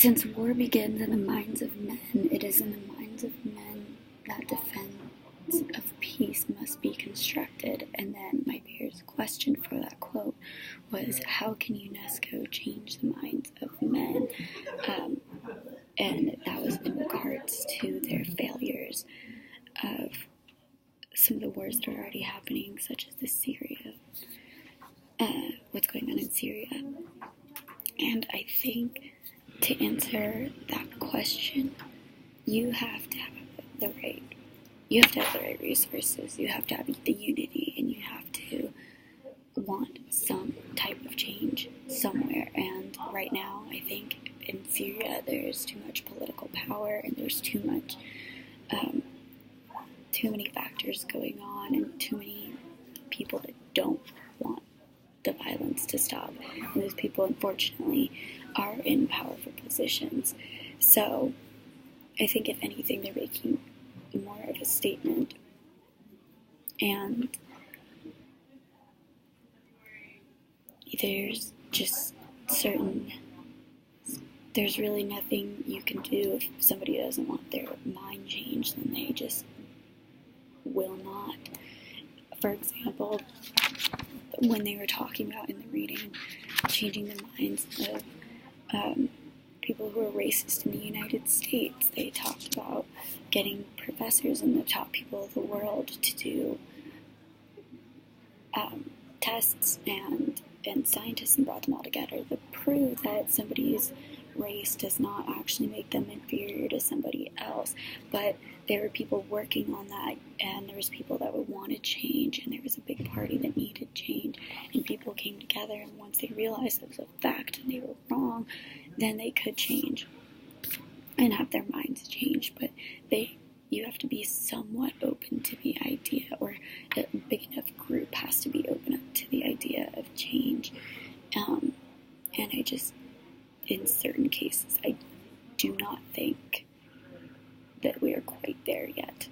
Since war begins in the minds of men, it is in the minds of men that defense of peace must be constructed. And then my peer's question for that quote was, how can UNESCO change the minds of men? And that was in regards to their failures of some of the wars that are already happening, such as what's going on in Syria. And I think to answer that question, you have to have the right resources, you have to have the unity, and you have to want some type of change somewhere. And right now, I think in Syria, there's too much political power, and there's too many factors going on, and too many people that don't want the violence to stop. And those people, unfortunately, are in powerful positions. So I think, if anything, they're making more of a statement. And there's really nothing you can do. If somebody doesn't want their mind changed, then they just will not. For example, when they were talking about in the reading, changing the minds of people who are racist in the United States, they talked about getting professors and the top people of the world to do tests and scientists, and brought them all together to prove that somebody's race does not actually make them inferior to somebody else. But there were people working on that, and there was people that would want to change, and there was a big party that needed change, and people came together, and once they realized it was a fact and they were wrong, then they could change and have their minds changed. But you have to be somewhat open to the idea, or a big enough group has to be open up to the idea of change. And I just, in certain cases, I do not think that we are quite there yet.